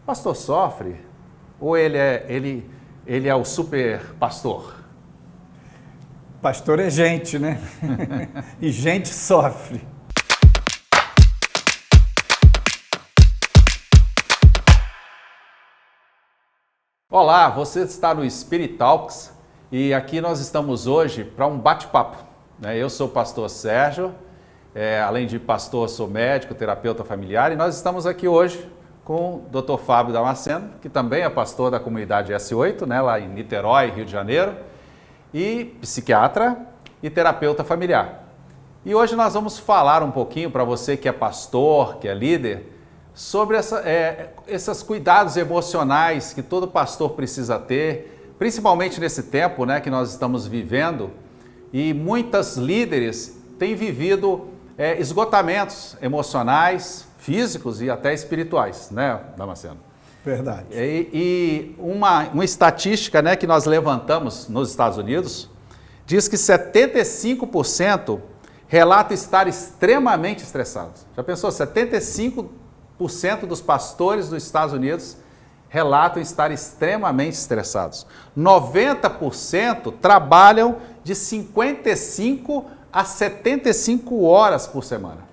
Pastor sofre ou ele é o super pastor? Pastor é gente, né? E gente sofre. Olá, você está no Spirit Talks e aqui nós estamos hoje para um bate-papo. Eu sou o pastor Sérgio, além de pastor, sou médico, terapeuta familiar, e nós estamos aqui hoje com o Dr. Fábio Damasceno, que também é pastor da comunidade S8, lá em Niterói, Rio de Janeiro, e psiquiatra e terapeuta familiar. E hoje nós vamos falar um pouquinho para você que é pastor, que é líder, sobre esses cuidados emocionais que todo pastor precisa ter, principalmente nesse tempo que nós estamos vivendo, e muitas líderes têm vivido esgotamentos emocionais, físicos e até espirituais, né, Damasceno? Verdade. E uma estatística que nós levantamos nos Estados Unidos diz que 75% relata estar extremamente estressados. Já pensou? 75% dos pastores dos Estados Unidos relatam estar extremamente estressados. 90% trabalham de 55 a 75 horas por semana.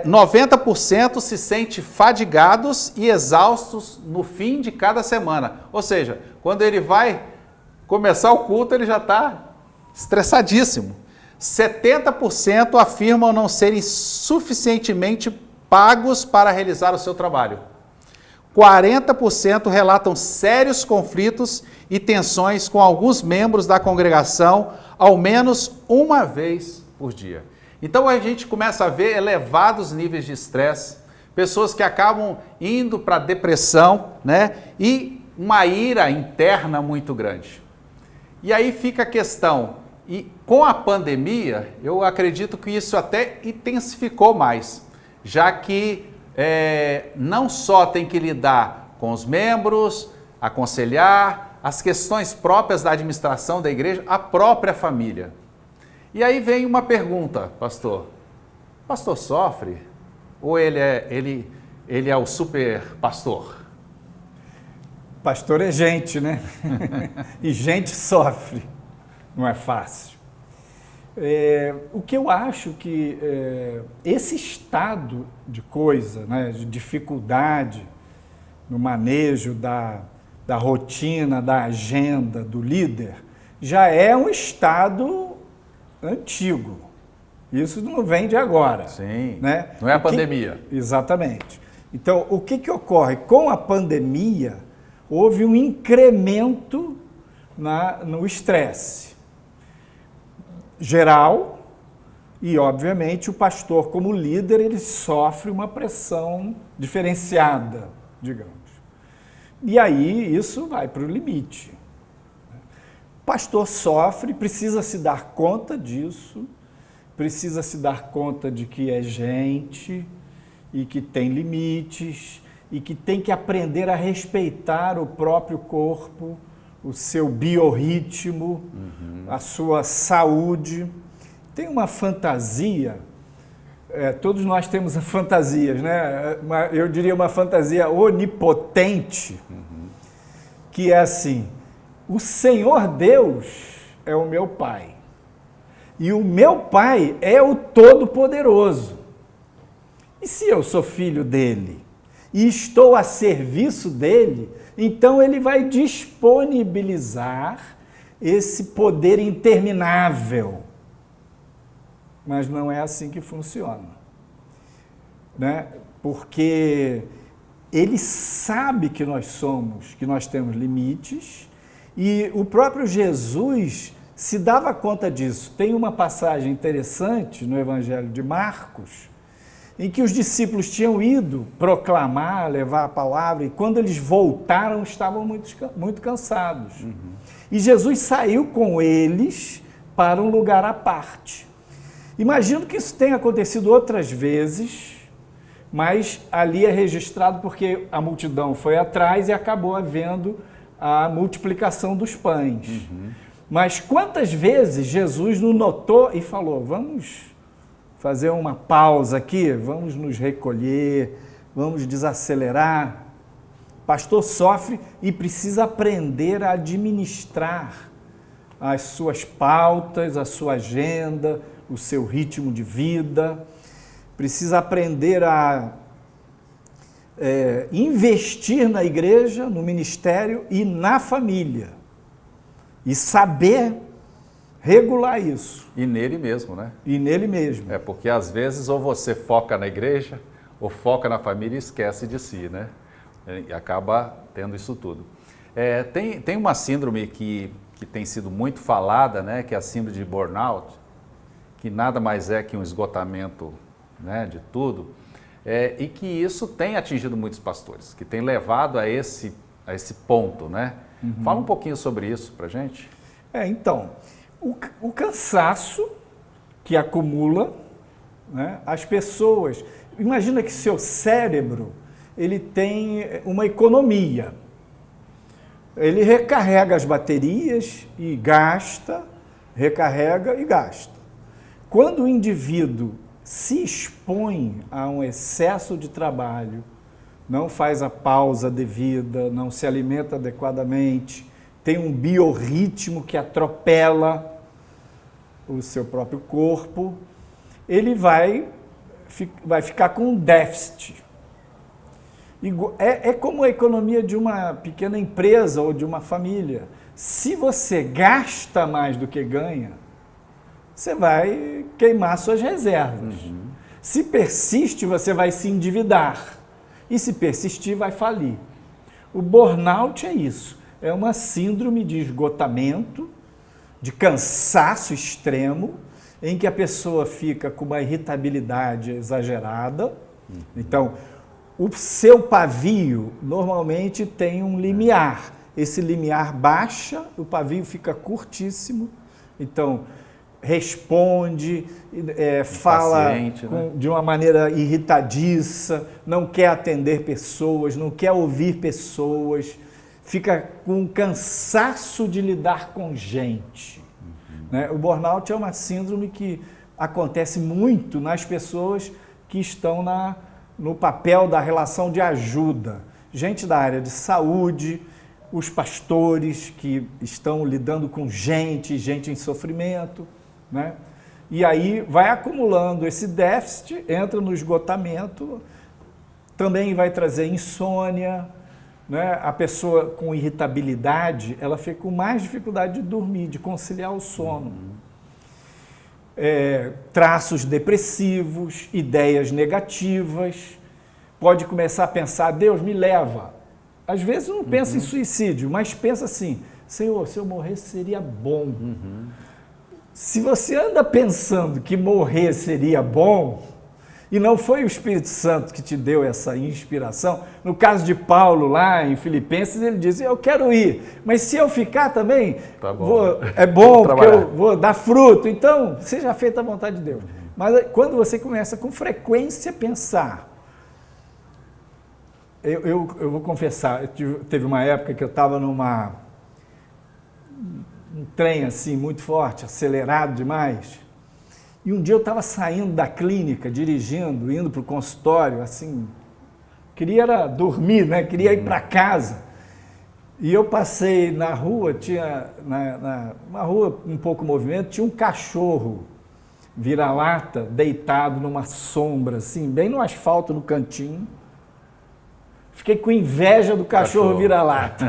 90% se sente fadigados e exaustos no fim de cada semana. Ou seja, quando ele vai começar o culto, ele já está estressadíssimo. 70% afirmam não serem suficientemente pagos para realizar o seu trabalho. 40% relatam sérios conflitos e tensões com alguns membros da congregação, ao menos uma vez por dia. Então a gente começa a ver elevados níveis de estresse, pessoas que acabam indo para depressão, e uma ira interna muito grande. E aí fica a questão, e com a pandemia, eu acredito que isso até intensificou mais, já que não só tem que lidar com os membros, aconselhar, as questões próprias da administração da igreja, a própria família. E aí vem uma pergunta, pastor. Pastor sofre ou ele é o super pastor? Pastor é gente, né? E gente sofre. Não é fácil. O que eu acho que esse estado de coisa, de dificuldade no manejo da rotina, da agenda do líder, já é um estado antigo. Isso não vem de agora. Sim, não é a pandemia. Exatamente. Então, o que ocorre? Com a pandemia, houve um incremento no estresse geral e, obviamente, o pastor, como líder, ele sofre uma pressão diferenciada, digamos. E aí, isso vai para o limite. O pastor sofre, precisa se dar conta disso, precisa se dar conta de que é gente e que tem limites e que tem que aprender a respeitar o próprio corpo, o seu biorritmo, a sua saúde. Tem uma fantasia, todos nós temos fantasias, eu diria uma fantasia onipotente, que é assim: o Senhor Deus é o meu Pai e o meu Pai é o Todo-Poderoso. E se eu sou filho dele e estou a serviço dele, então ele vai disponibilizar esse poder interminável. Mas não é assim que funciona, Porque ele sabe que nós temos limites, e o próprio Jesus se dava conta disso. Tem uma passagem interessante no Evangelho de Marcos, em que os discípulos tinham ido proclamar, levar a palavra, e quando eles voltaram, estavam muito cansados. E Jesus saiu com eles para um lugar à parte. Imagino que isso tenha acontecido outras vezes, mas ali é registrado porque a multidão foi atrás e acabou havendo a multiplicação dos pães. Mas quantas vezes Jesus nos notou e falou: vamos fazer uma pausa aqui, vamos nos recolher, vamos desacelerar, pastor sofre e precisa aprender a administrar as suas pautas, a sua agenda, o seu ritmo de vida. Precisa aprender a investir na igreja, no ministério e na família. E saber regular isso. E nele mesmo, né? E nele mesmo. Porque às vezes ou você foca na igreja, ou foca na família e esquece de si, né? E acaba tendo isso tudo. Tem uma síndrome que tem sido muito falada, né? Que é a síndrome de burnout, que nada mais é que um esgotamento, né, de tudo, e que isso tem atingido muitos pastores, que tem levado a esse ponto, né? Fala um pouquinho sobre isso pra gente. Então, o cansaço que acumula, né, as pessoas... Imagina que seu cérebro, ele tem uma economia. Ele recarrega as baterias e gasta, recarrega e gasta. Quando o indivíduo se expõe a um excesso de trabalho, não faz a pausa devida, não se alimenta adequadamente, tem um biorritmo que atropela o seu próprio corpo, ele vai ficar com um déficit. É como a economia de uma pequena empresa ou de uma família. Se você gasta mais do que ganha, você vai queimar suas reservas. Se persiste, você vai se endividar. E se persistir, vai falir. O burnout é isso. É uma síndrome de esgotamento, de cansaço extremo, em que a pessoa fica com uma irritabilidade exagerada. Então, o seu pavio normalmente tem um limiar. Esse limiar baixa, o pavio fica curtíssimo. Então, responde, fala de uma maneira irritadiça, não quer atender pessoas, não quer ouvir pessoas, fica com cansaço de lidar com gente. Né? O burnout é uma síndrome que acontece muito nas pessoas que estão no papel da relação de ajuda. Gente da área de saúde, os pastores que estão lidando com gente em sofrimento, né? E aí vai acumulando esse déficit, entra no esgotamento, também vai trazer insônia, né? A pessoa com irritabilidade, ela fica com mais dificuldade de dormir, de conciliar o sono. Traços depressivos, ideias negativas, pode começar a pensar, Deus me leva. Às vezes não pensa em suicídio, mas pensa assim, Senhor, se eu morresse seria bom. Se você anda pensando que morrer seria bom, e não foi o Espírito Santo que te deu essa inspiração, no caso de Paulo lá em Filipenses, ele diz, eu quero ir, mas se eu ficar também, tá bom. É bom, porque eu vou dar fruto, então seja feita a vontade de Deus. Mas quando você começa com frequência a pensar, eu vou confessar, teve uma época que eu estava um trem assim muito forte, acelerado demais, e um dia eu estava saindo da clínica, dirigindo, indo para o consultório, assim, queria era dormir, né? Queria ir para casa, e eu passei na rua, tinha uma rua um pouco movimento, tinha um cachorro vira-lata deitado numa sombra, assim, bem no asfalto, no cantinho. Fiquei com inveja do cachorro vira-lata.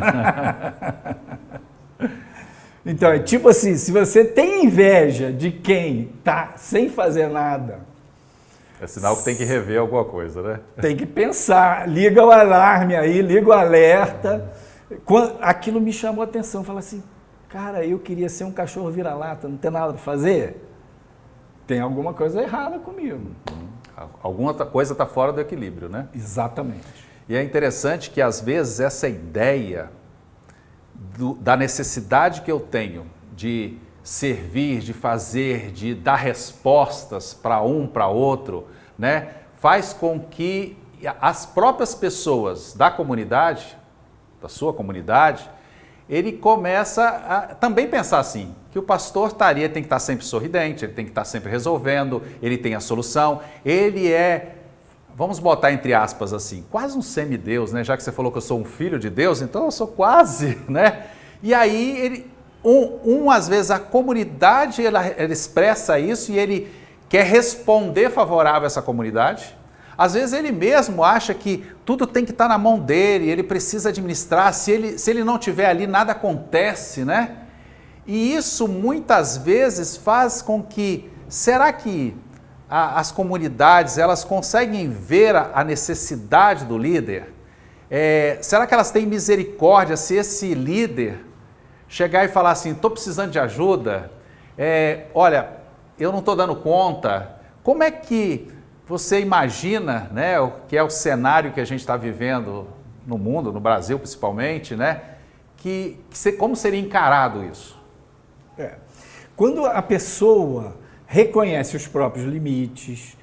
Então, é tipo assim, se você tem inveja de quem está sem fazer nada... É sinal que tem que rever alguma coisa, né? Tem que pensar, liga o alarme aí, liga o alerta. Aquilo me chamou a atenção, falei assim, cara, eu queria ser um cachorro vira-lata, não tem nada para fazer? Tem alguma coisa errada comigo. Alguma coisa está fora do equilíbrio, né? Exatamente. E é interessante que, às vezes, essa ideia da necessidade que eu tenho de servir, de fazer, de dar respostas para um, para outro, né, faz com que as próprias pessoas da comunidade, da sua comunidade, ele começa a também pensar assim, que o pastor tem que estar sempre sorridente, ele tem que estar sempre resolvendo, ele tem a solução, ele é vamos botar entre aspas assim, quase um semideus, né? Já que você falou que eu sou um filho de Deus, então eu sou quase, né? E aí, às vezes, a comunidade, ela expressa isso e ele quer responder favorável a essa comunidade. Às vezes ele mesmo acha que tudo tem que estar na mão dele, ele precisa administrar, se ele não estiver ali, nada acontece, né? E isso muitas vezes faz com que, será que as comunidades, elas conseguem ver a necessidade do líder? Será que elas têm misericórdia se esse líder chegar e falar assim, estou precisando de ajuda, olha, eu não estou dando conta? Como é que você imagina, né, o que é o cenário que a gente está vivendo no mundo, no Brasil principalmente, né, como seria encarado isso? Quando a pessoa reconhece os próprios limites,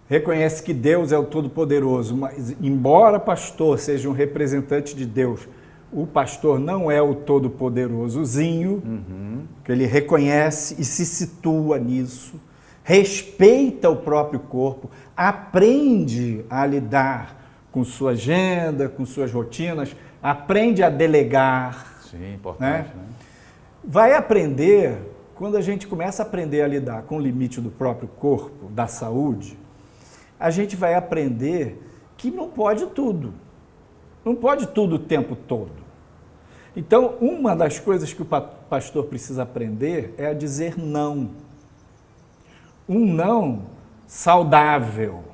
reconhece que Deus é o Todo-Poderoso, mas embora pastor seja um representante de Deus, o pastor não é o Todo-Poderosozinho, que ele reconhece e se situa nisso, respeita o próprio corpo, aprende a lidar com sua agenda, com suas rotinas, aprende a delegar. Sim, importante, né? Vai aprender, quando a gente começa a aprender a lidar com o limite do próprio corpo, da saúde, a gente vai aprender que não pode tudo. Não pode tudo o tempo todo. Então, uma das coisas que o pastor precisa aprender é a dizer não. Um não saudável,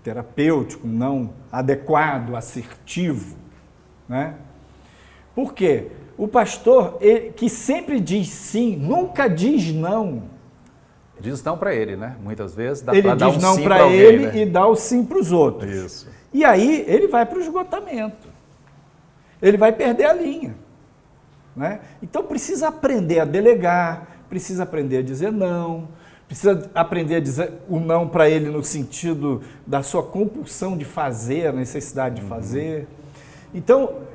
terapêutico, um não adequado, assertivo, né? Por quê? O pastor que sempre diz sim, nunca diz não. Diz não para ele, né? Muitas vezes ele diz um não para ele, né? E dá o sim para os outros. Isso. E aí ele vai para o esgotamento. Ele vai perder a linha, né? Então precisa aprender a delegar, precisa aprender a dizer não, precisa aprender a dizer o não para ele no sentido da sua compulsão de fazer, a necessidade de fazer. Então,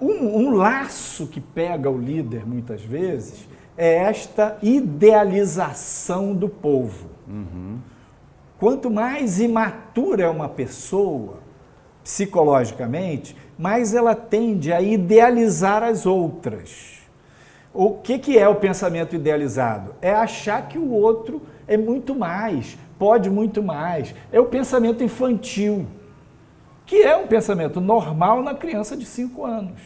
um laço que pega o líder, muitas vezes, é esta idealização do povo. Quanto mais imatura é uma pessoa, psicologicamente, mais ela tende a idealizar as outras. O que é o pensamento idealizado? É achar que o outro é muito mais, pode muito mais. É o pensamento infantil, que é um pensamento normal na criança de 5 anos.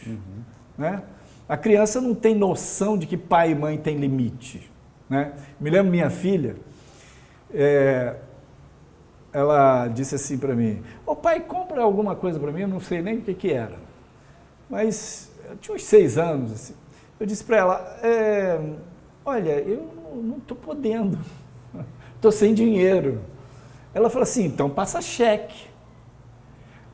Né? A criança não tem noção de que pai e mãe têm limite. Né? Me lembro minha filha, ela disse assim para mim, ô pai, compra alguma coisa para mim, eu não sei nem o que era. Mas eu tinha uns 6 anos, assim. Eu disse para ela, olha, eu não estou podendo, estou sem dinheiro. Ela falou assim, então passa cheque.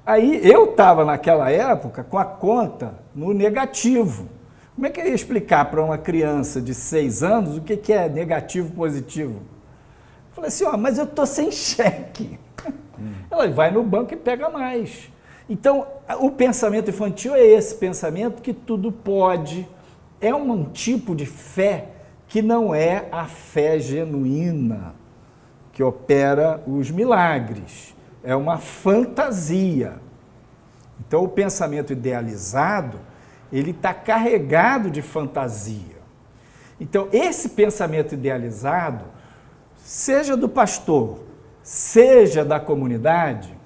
Aí eu estava naquela época com a conta no negativo. Como é que eu ia explicar para uma criança de 6 anos o que é negativo positivo? Eu falei assim, mas eu estou sem cheque. Ela vai no banco e pega mais. Então, o pensamento infantil é esse pensamento que tudo pode. É um tipo de fé que não é a fé genuína que opera os milagres. É uma fantasia. Então, o pensamento idealizado, ele está carregado de fantasia. Então, esse pensamento idealizado, seja do pastor, seja da comunidade,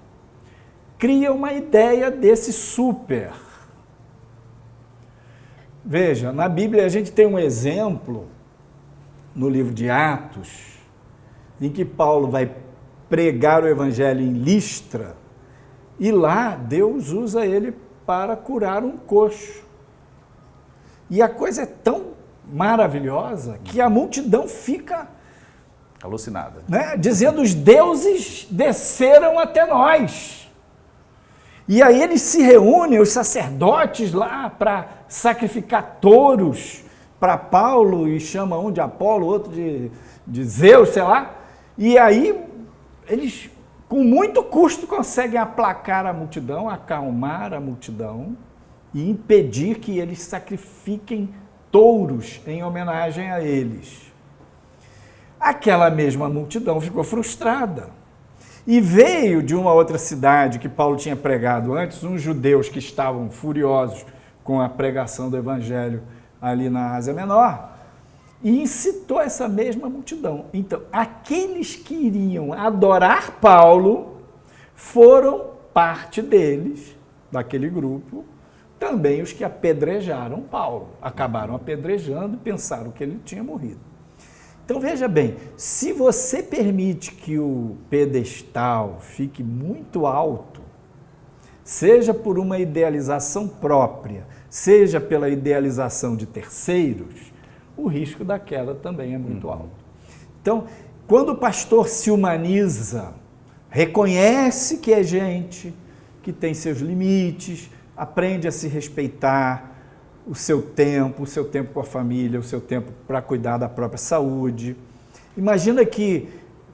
cria uma ideia desse super. Veja, na Bíblia a gente tem um exemplo, no livro de Atos, em que Paulo vai pregar o evangelho em Listra, e lá Deus usa ele para curar um coxo. E a coisa é tão maravilhosa que a multidão fica alucinada, né, dizendo, os deuses desceram até nós. E aí eles se reúnem, os sacerdotes lá, para sacrificar touros para Paulo, e chama um de Apolo, outro de Zeus, sei lá. E aí eles, com muito custo, conseguem aplacar a multidão, acalmar a multidão e impedir que eles sacrifiquem touros em homenagem a eles. Aquela mesma multidão ficou frustrada. E veio de uma outra cidade que Paulo tinha pregado antes, uns judeus que estavam furiosos com a pregação do evangelho ali na Ásia Menor, e incitou essa mesma multidão. Então, aqueles que iriam adorar Paulo foram parte deles, daquele grupo, também os que apedrejaram Paulo. Acabaram apedrejando e pensaram que ele tinha morrido. Então, veja bem, se você permite que o pedestal fique muito alto, seja por uma idealização própria, seja pela idealização de terceiros, o risco da queda também é muito alto. Então, quando o pastor se humaniza, reconhece que é gente, que tem seus limites, aprende a se respeitar, o seu tempo com a família, o seu tempo para cuidar da própria saúde. Imagina que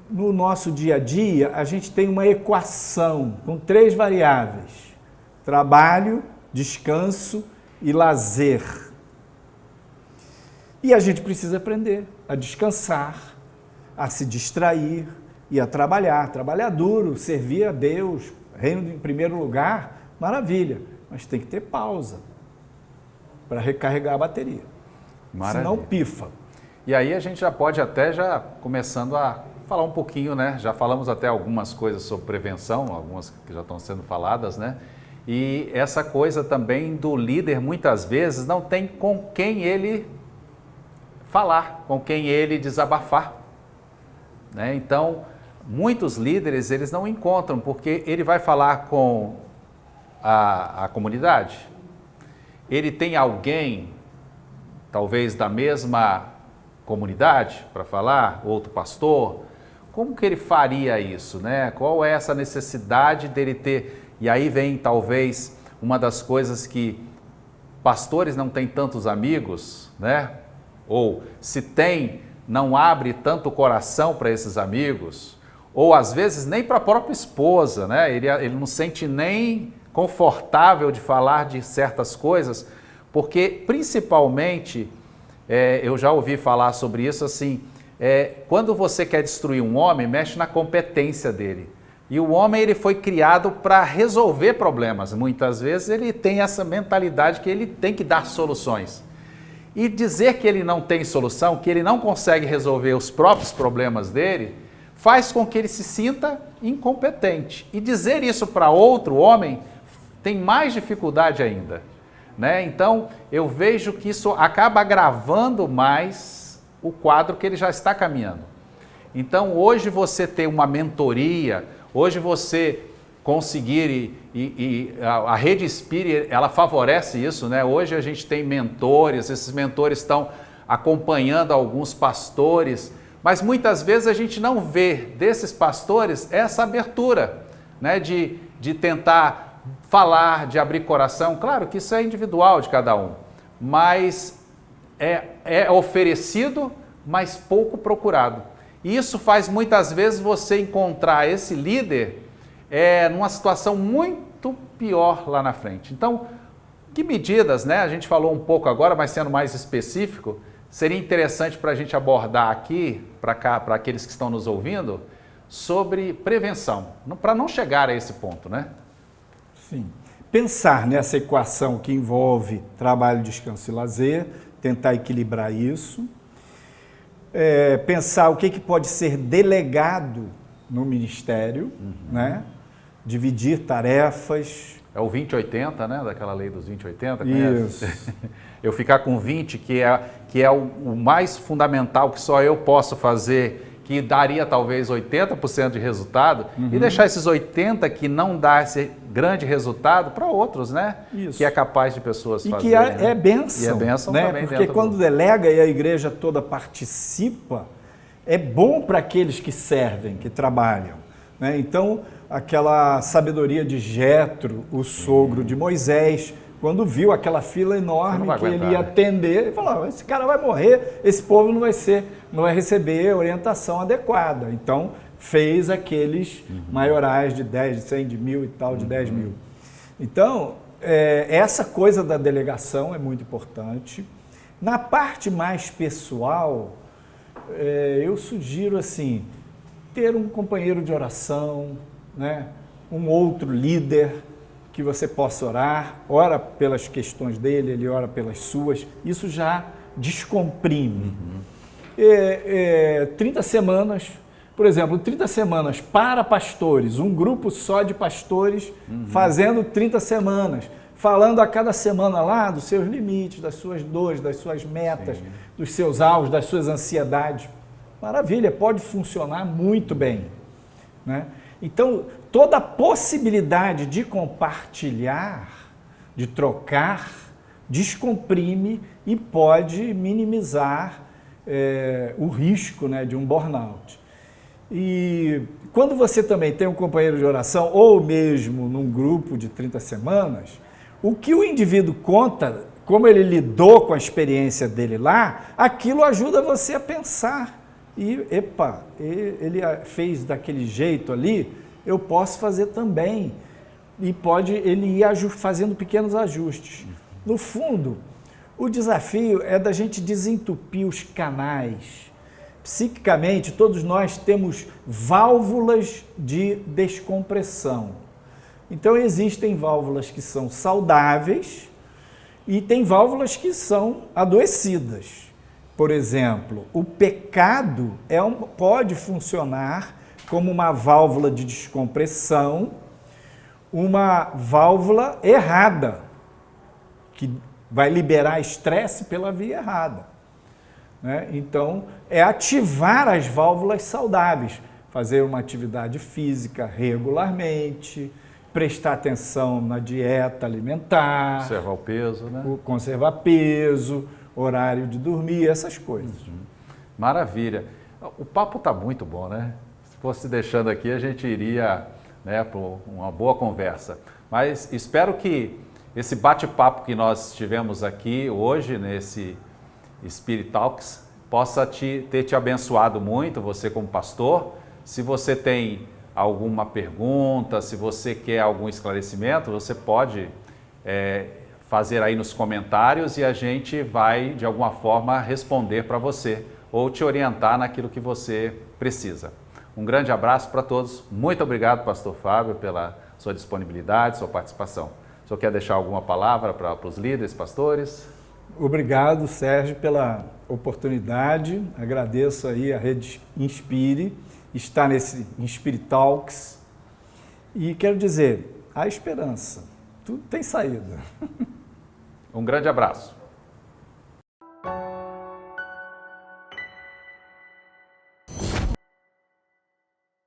no nosso dia a dia a gente tem uma equação com 3 variáveis: trabalho, descanso e lazer. E a gente precisa aprender a descansar, a se distrair e a trabalhar. Trabalhar duro, servir a Deus, reino em primeiro lugar, maravilha, mas tem que ter pausa para recarregar a bateria. Maravilha. Senão pifa. E aí a gente já pode até já começando a falar um pouquinho, né? Já falamos até algumas coisas sobre prevenção, algumas que já estão sendo faladas, né? E essa coisa também do líder, muitas vezes, não tem com quem ele falar, com quem ele desabafar, né? Então, muitos líderes, eles não encontram, porque ele vai falar com a comunidade. Ele tem alguém, talvez da mesma comunidade, para falar, outro pastor. Como que ele faria isso, né? Qual é essa necessidade dele ter? E aí vem, talvez, uma das coisas que pastores não têm tantos amigos, né? Ou se tem, não abre tanto o coração para esses amigos. Ou às vezes nem para a própria esposa, né? Ele não sente nem confortável de falar de certas coisas, porque principalmente, eu já ouvi falar sobre isso assim, quando você quer destruir um homem, mexe na competência dele. E o homem, ele foi criado para resolver problemas. Muitas vezes ele tem essa mentalidade que ele tem que dar soluções. E dizer que ele não tem solução, que ele não consegue resolver os próprios problemas dele, faz com que ele se sinta incompetente. E dizer isso para outro homem tem mais dificuldade ainda, né? Então, eu vejo que isso acaba agravando mais o quadro que ele já está caminhando. Então, hoje você ter uma mentoria, hoje você conseguir, a Rede Spirit, ela favorece isso, né? Hoje a gente tem mentores, esses mentores estão acompanhando alguns pastores, mas muitas vezes a gente não vê desses pastores essa abertura, né? De tentar falar, de abrir coração. Claro que isso é individual de cada um, mas é oferecido, mas pouco procurado. E isso faz muitas vezes você encontrar esse líder numa situação muito pior lá na frente. Então, que medidas, né? A gente falou um pouco agora, mas sendo mais específico, seria interessante para a gente abordar aqui, para aqueles que estão nos ouvindo, sobre prevenção, para não chegar a esse ponto, né? Sim. Pensar nessa equação que envolve trabalho, descanso e lazer, tentar equilibrar isso. Pensar o que pode ser delegado no ministério, né? Dividir tarefas. É o 20-80, né? Daquela lei dos 20-80. Isso. Eu ficar com 20, que é o mais fundamental, que só eu posso fazer, que daria talvez 80% de resultado, e deixar esses 80% que não dá esse grande resultado para outros, né? Isso. Que é capaz de pessoas fazerem. E que é bênção. E é bênção, né? também. Porque quando delega e a igreja toda participa, é bom para aqueles que servem, que trabalham, né? Então, aquela sabedoria de Jetro, o sogro de Moisés, quando viu aquela fila enorme que ele ia atender, ele falou: esse cara vai morrer, esse povo não vai receber orientação adequada. Então, fez aqueles maiorais de 10, de 100, de 1000 e tal, de 10 mil. Então, essa coisa da delegação é muito importante. Na parte mais pessoal, eu sugiro assim, ter um companheiro de oração, né? Um outro líder que você possa orar, ora pelas questões dele, ele ora pelas suas, isso já descomprime. 30 semanas, por exemplo, 30 semanas para pastores, um grupo só de pastores fazendo 30 semanas, falando a cada semana lá dos seus limites, das suas dores, das suas metas, dos seus alvos, das suas ansiedades. Maravilha, pode funcionar muito bem, né? Então, toda a possibilidade de compartilhar, de trocar, descomprime e pode minimizar o risco, né, de um burnout. E quando você também tem um companheiro de oração, ou mesmo num grupo de 30 semanas, o que o indivíduo conta, como ele lidou com a experiência dele lá, aquilo ajuda você a pensar. E, ele fez daquele jeito ali, eu posso fazer também. E ele ir fazendo pequenos ajustes. No fundo, o desafio é da gente desentupir os canais. Psiquicamente, todos nós temos válvulas de descompressão. Então, existem válvulas que são saudáveis e tem válvulas que são adoecidas. Por exemplo, o pecado pode funcionar como uma válvula de descompressão, uma válvula errada, que vai liberar estresse pela via errada, né? Então, é ativar as válvulas saudáveis, fazer uma atividade física regularmente, prestar atenção na dieta alimentar, Conservar o peso, né? Conservar peso, horário de dormir, essas coisas. Maravilha. O papo está muito bom, né? Se fosse deixando aqui, a gente iria, né, para uma boa conversa. Mas espero que esse bate-papo que nós tivemos aqui hoje, nesse Spirit Talks, possa ter te abençoado muito, você como pastor. Se você tem alguma pergunta, se você quer algum esclarecimento, você pode fazer aí nos comentários e a gente vai, de alguma forma, responder para você ou te orientar naquilo que você precisa. Um grande abraço para todos. Muito obrigado, pastor Fábio, pela sua disponibilidade, sua participação. O senhor quer deixar alguma palavra para os líderes, pastores? Obrigado, Sérgio, pela oportunidade. Agradeço aí a Rede Inspire, estar nesse Spirit Talks. E quero dizer, há esperança. Tudo tem saída. Um grande abraço.